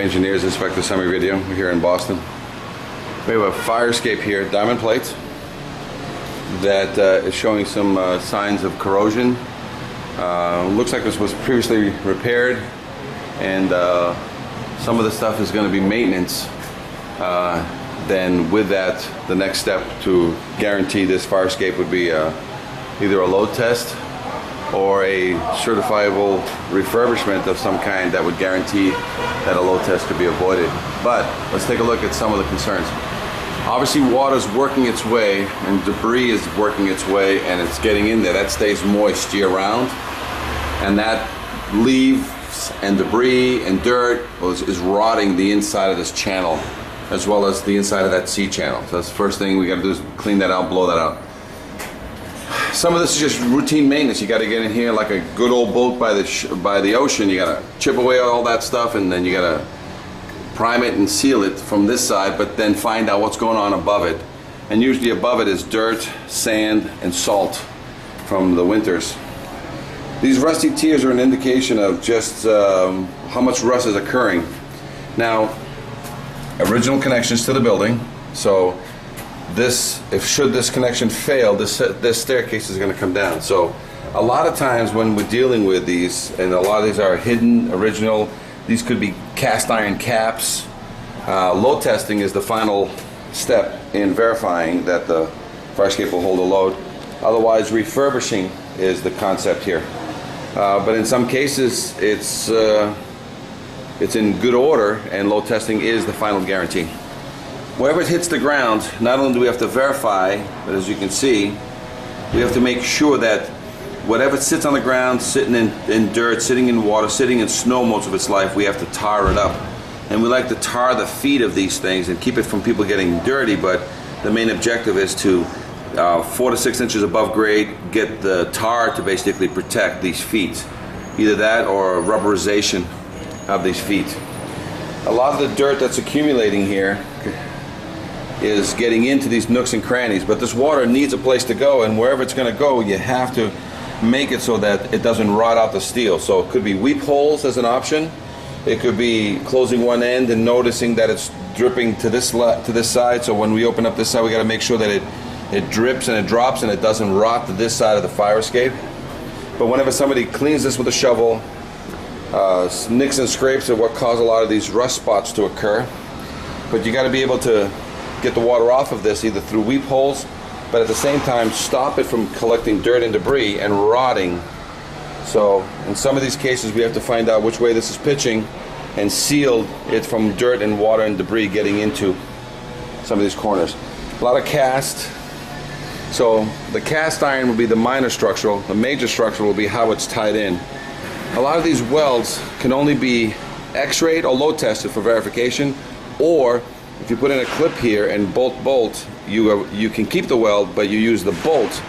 Engineers Inspector Summary Video. We're here in Boston. We have a fire escape here, diamond plate, that is showing some signs of corrosion. Looks like this was previously repaired, and some of the stuff is going to be maintenance. Then with that, the next step to guarantee this fire escape would be either a load test or a certifiable refurbishment of some kind that would guarantee that a load test could be avoided. But let's take a look at some of the concerns. Obviously, water's working its way and debris is working its way, and it's getting in there. That stays moist year round, and that leaves and debris and dirt is rotting the inside of this channel, as well as the inside of that C channel. So that's the first thing we got to do, is clean that out, blow that out. Some of this is just routine maintenance. You got to get in here like a good old boat by the ocean. You got to chip away all that stuff, and then you got to prime it and seal it from this side, but then find out what's going on above it. And usually above it is dirt, sand, and salt from the winters. These rusty tears are an indication of just how much rust is occurring. Now, original connections to the building, so should this connection fail, this staircase is going to come down. So a lot of times when we're dealing with these, and a lot of these are hidden, original, these could be cast iron caps. Load testing is the final step in verifying that the fire escape will hold a load. Otherwise, refurbishing is the concept here. But in some cases, it's in good order, and load testing is the final guarantee. Wherever it hits the ground, not only do we have to verify, but as you can see, we have to make sure that whatever sits on the ground, sitting in dirt, sitting in water, sitting in snow most of its life, we have to tar it up. And we like to tar the feet of these things and keep it from people getting dirty, but the main objective is to 4 to 6 inches above grade, get the tar to basically protect these feet. Either that or a rubberization of these feet. A lot of the dirt that's accumulating here is getting into these nooks and crannies, but this water needs a place to go, and wherever it's going to go, you have to make it so that it doesn't rot out the steel. So it could be weep holes as an option. It could be closing one end and noticing that it's dripping to this side, so when we open up this side, we got to make sure that it drips and it drops and it doesn't rot to this side of the fire escape. But whenever somebody cleans this with a shovel, nicks and scrapes are what cause a lot of these rust spots to occur. But you got to be able to get the water off of this either through weep holes, but at the same time stop it from collecting dirt and debris and rotting. So in some of these cases we have to find out which way this is pitching and seal it from dirt and water and debris getting into some of these corners. A lot of cast. So the cast iron will be the minor structural. The major structural will be how it's tied in. A lot of these welds can only be x-rayed or load tested for verification, or if you put in a clip here and bolt, you can keep the weld, but you use the bolt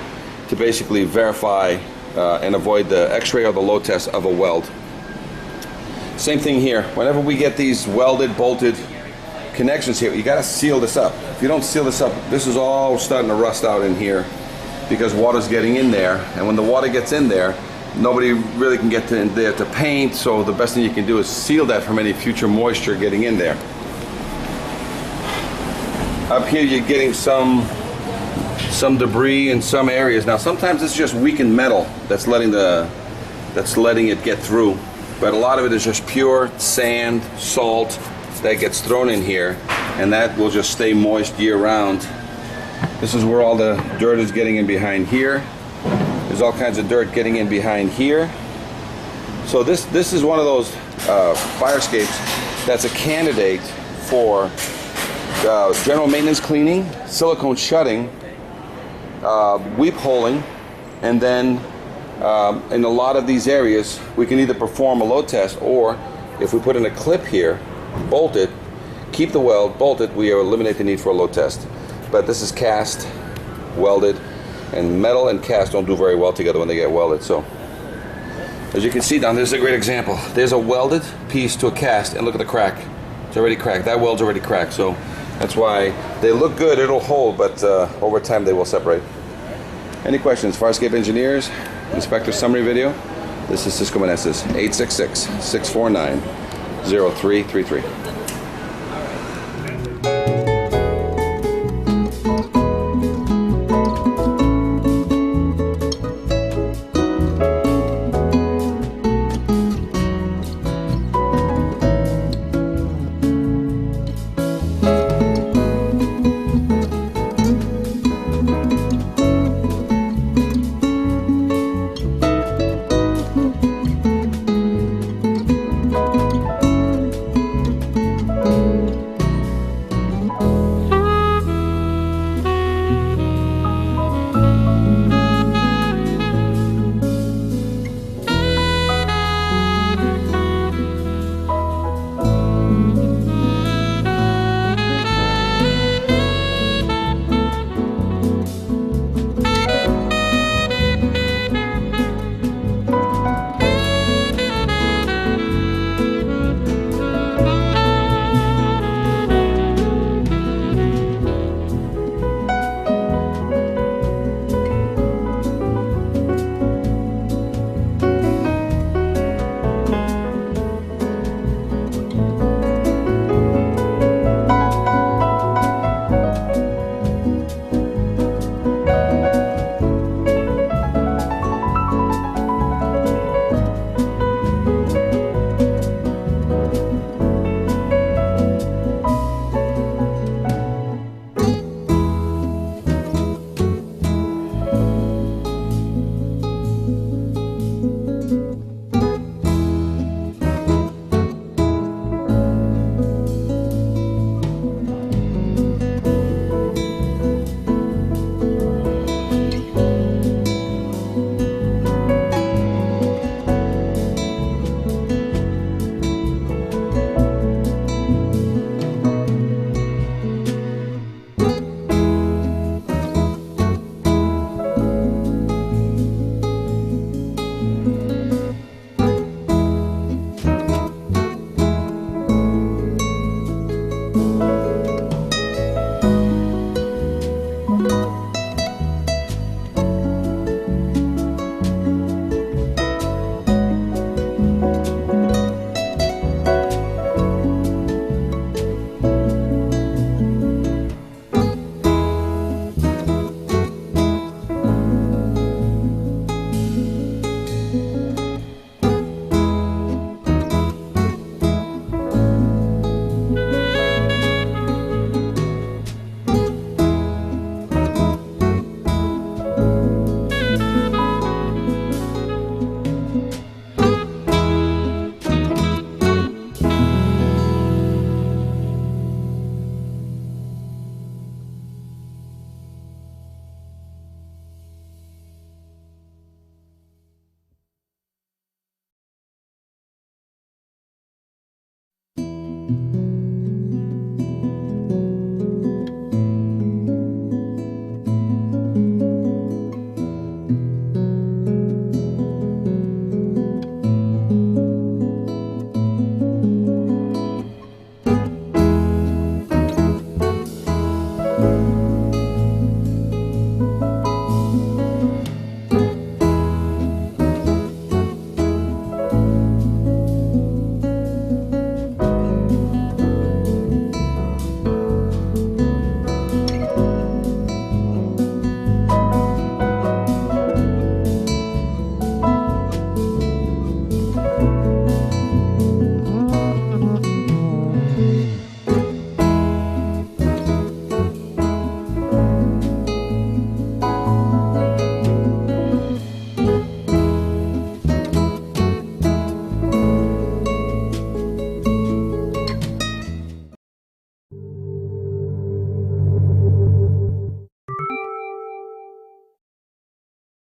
to basically verify and avoid the x-ray or the load test of a weld. Same thing here. Whenever we get these welded, bolted connections here, you got to seal this up. If you don't seal this up, this is all starting to rust out in here because water's getting in there, and when the water gets in there, nobody really can get in there to paint, so the best thing you can do is seal that from any future moisture getting in there. Up here you're getting some debris in some areas. Now sometimes it's just weakened metal that's letting it get through, but a lot of it is just pure sand, salt that gets thrown in here, and that will just stay moist year round. This is where all the dirt is getting in behind here. There's all kinds of dirt getting in behind here. So this is one of those fire escapes that's a candidate for general maintenance cleaning, silicone shutting, weep holing, and then in a lot of these areas we can either perform a load test, or if we put in a clip here, bolt it, keep the weld, bolt it, we eliminate the need for a load test. But this is cast, welded, and metal and cast don't do very well together when they get welded. So as you can see down, there's a great example. There's a welded piece to a cast, and look at the crack. It's already cracked. That weld's already cracked. So that's why they look good, it'll hold, but over time they will separate. Any questions? Farscape Engineers, Inspector Summary Video. This is Cisco Meneses, 866-649-0333.